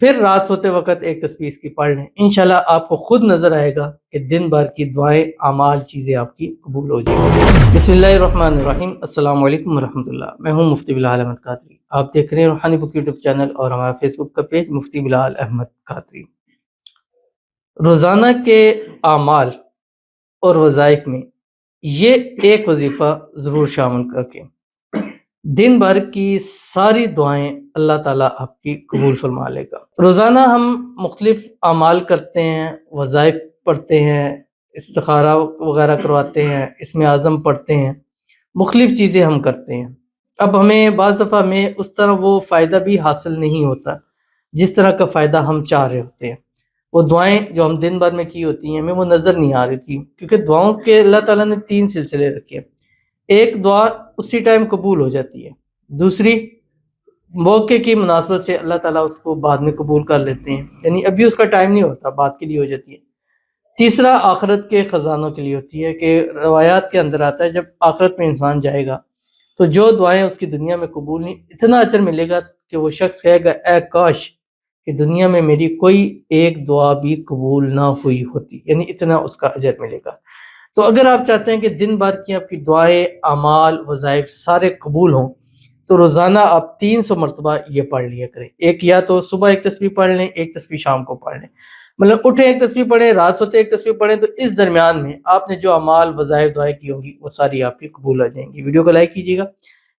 پھر رات سوتے وقت ایک تسبیح اس کی پڑھ لیں، انشاءاللہ آپ کو خود نظر آئے گا کہ دن بھر کی دعائیں، اعمال، چیزیں آپ کی قبول ہو جائیں گی۔ بسم اللہ الرحمن الرحیم۔ السلام علیکم ورحمۃ اللہ۔ میں ہوں مفتی بلال احمد قادری، آپ دیکھ رہے ہیں روحانی بک یوٹیوب چینل اور ہمارا فیس بک کا پیج مفتی بلال احمد قادری۔ روزانہ کے اعمال اور وظائف میں یہ ایک وظیفہ ضرور شامل کر کے دن بھر کی ساری دعائیں اللہ تعالیٰ آپ کی قبول فرما لے گا۔ روزانہ ہم مختلف اعمال کرتے ہیں، وظائف پڑھتے ہیں، استخارہ وغیرہ کرواتے ہیں، اسم اعظم پڑھتے ہیں، مختلف چیزیں ہم کرتے ہیں۔ اب ہمیں بعض دفعہ میں اس طرح وہ فائدہ بھی حاصل نہیں ہوتا جس طرح کا فائدہ ہم چاہ رہے ہوتے ہیں۔ وہ دعائیں جو ہم دن بھر میں کی ہوتی ہیں ہمیں وہ نظر نہیں آ رہی تھی، کیونکہ دعاؤں کے اللہ تعالیٰ نے 3 سلسلے رکھے ہیں۔ ایک دعا اسی ٹائم قبول ہو جاتی ہے، دوسری موقع کی مناسبت سے اللہ تعالیٰ اس کو بعد میں قبول کر لیتے ہیں، یعنی ابھی اس کا ٹائم نہیں ہوتا، بعد کے لیے ہو جاتی ہے۔ تیسرا آخرت کے خزانوں کے لیے ہوتی ہے، کہ روایات کے اندر آتا ہے جب آخرت میں انسان جائے گا تو جو دعائیں اس کی دنیا میں قبول نہیں، اتنا اجر ملے گا کہ وہ شخص کہے گا اے کاش کہ دنیا میں میری کوئی ایک دعا بھی قبول نہ ہوئی ہوتی، یعنی اتنا اس کا اجر ملے گا۔ تو اگر آپ چاہتے ہیں کہ دن بھر کی آپ کی دعائیں، اعمال، وظائف سارے قبول ہوں تو روزانہ آپ 300 مرتبہ یہ پڑھ لیا کریں۔ ایک یا تو صبح ایک تسبیح پڑھ لیں، ایک تسبیح شام کو پڑھ لیں، مطلب اٹھے ایک تسبیح پڑھیں، رات سوتے ایک تسبیح پڑھیں، تو اس درمیان میں آپ نے جو اعمال، وظائف، دعائیں کی ہوں گی وہ ساری آپ کی قبول ہو جائیں گی۔ ویڈیو کو لائک کیجیے گا،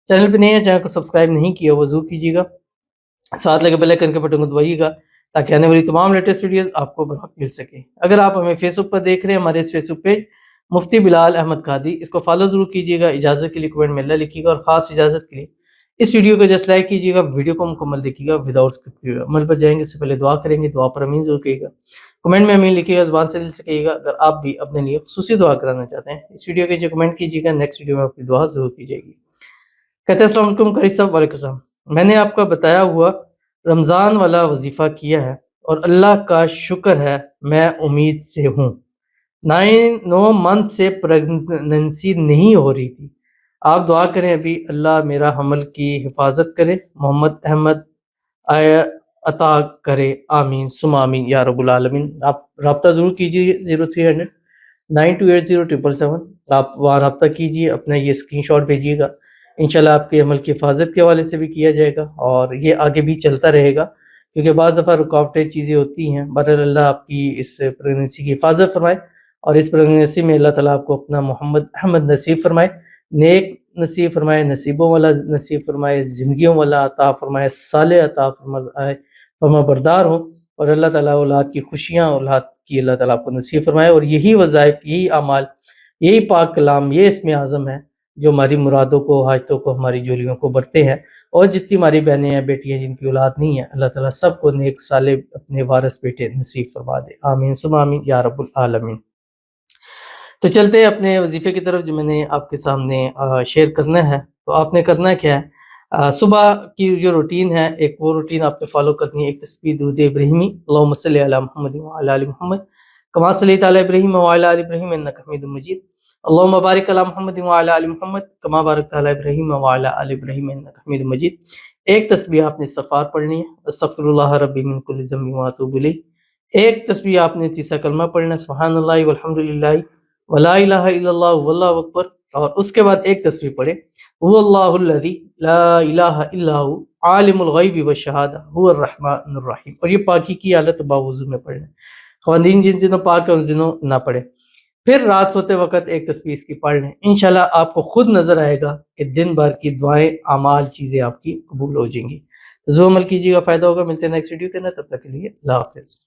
چینل پہ نہیں ہے چینل کو سبسکرائب نہیں کیا وہ ضرور کیجیے گا، ساتھ لگے بیل آئکن کے بٹن کو دبائیے گا تاکہ آنے والی تمام لیٹسٹ ویڈیوز آپ کو بروقت مل سکے۔ اگر آپ ہمیں فیس بک پر دیکھ رہے ہیں، ہمارے اس فیس بک پیج مفتی بلال احمد قادری، اس کو فالو ضرور کیجیے گا، اجازت کے لیے کمنٹ میں اللہ لکھیے گا، اور خاص اجازت کے لیے اس ویڈیو کو جسٹ لائک کیجیے گا، ویڈیو کو مکمل دیکھیے گا وداؤٹ اسکپ کیے گا۔ عمل پر جائیں گے اس سے پہلے دعا کریں گے، دعا پر امین ضرور کہیے گا، کمنٹ میں امین لکھیے گا، زبان سے دل سے کہیے گا۔ اگر آپ بھی اپنے لیے خصوصی دعا کرانا چاہتے ہیں اس ویڈیو کے جو کمنٹ کیجیے گا، نیکسٹ ویڈیو میں آپ کی دعا ضرور کی جائے گی۔ کہتے ہیں السلام علیکم قاری صاحب، وعلیکم السلام۔ میں نے آپ کا بتایا ہوا رمضان والا وظیفہ کیا ہے اور اللہ کا شکر ہے میں امید سے ہوں۔ 9 منتھ سے پریگننسی نہیں ہو رہی تھی، آپ دعا کریں ابھی اللہ میرا حمل کی حفاظت کرے، محمد احمد عطا کرے، آمین ثم آمین یا رب العالمین۔ آپ رابطہ ضرور کیجیے 0300 9280 آپ وہاں رابطہ کیجیے، اپنا یہ اسکرین شاٹ بھیجیے گا، انشاءاللہ آپ کے عمل کی حفاظت کے حوالے سے بھی کیا جائے گا، اور یہ آگے بھی چلتا رہے گا، کیونکہ بعض دفعہ رکاوٹیں چیزیں ہوتی ہیں۔ بہرحال اللہ آپ کی اس پریگننسی کی حفاظت فرمائے، اور اس پریگننسی میں اللہ تعالیٰ آپ کو اپنا محمد احمد نصیب فرمائے، نیک نصیب فرمائے، نصیبوں والا نصیب فرمائے، زندگیوں والا عطا فرمائے، صالح عطا فرمائے، فرما بردار ہو، اور اللہ تعالیٰ اولاد کی خوشیاں اولاد کی اللہ تعالیٰ آپ کو نصیب فرمائے، اور یہی وظائف، یہی اعمال، یہی پاک کلام، یہ اسم اعظم ہے جو ہماری مرادوں کو، حاجتوں کو، ہماری جولیوں کو بڑھتے ہیں۔ اور جتنی ہماری بہنیں ہیں، بیٹیاں جن کی اولاد نہیں ہے، اللہ تعالیٰ سب کو نیک صالح اپنے وارث بیٹے نصیب فرما دے، آمین ثم آمین یا رب العالمین۔ تو چلتے ہیں اپنے وظیفے کی طرف جو میں نے آپ کے سامنے شیئر کرنا ہے۔ تو آپ نے کرنا کیا ہے، صبح کی جو روٹین ہے، ایک وہ روٹین آپ نے فالو کرنی ہے، ایک تسبیح درود ابراہیمی، اللہم صلی علی محمد وعلی آل محمد کما صلیت علی ابراہیم وعلی آل ابراہیم انک حمید مجید، اللہم بارک علی محمد وعلی آل محمد کما بارکت علی ابراہیم وعلی آل ابراہیم انک حمید مجید۔ ایک تسبیح آپ نے استغفار پڑھنی ہے، استغفر اللہ ربی من کل ذنب واتوب الیہ۔ ایک تسبیح آپ نے تیسرا کلمہ پڑھنا ہے، سبحان اللہ والحمد للہ ولا الہ الا اللہ واللہ اکبر، اور اس کے بعد ایک تسبیح پڑھے، هو اللہ الذی لا الہ الا هو عالم الغیب والشہادہ هو الرحمن الرحیم، اور یہ پاکی کی حالت باوضو میں پڑھنا ہے۔ خواتین جن دنوں پاک ہیں ان دنوں نہ پڑھیں۔ پھر رات سوتے وقت ایک تسبیح اس کی پڑھ لیں، انشاءاللہ آپ کو خود نظر آئے گا کہ دن بھر کی دعائیں، اعمال، چیزیں آپ کی قبول ہو جائیں گی۔ ضرور عمل کیجیے گا، فائدہ ہوگا۔ ملتے ہیں نیکسٹ ویڈیو کے اندر، تب تک کے لیے اللہ حافظ۔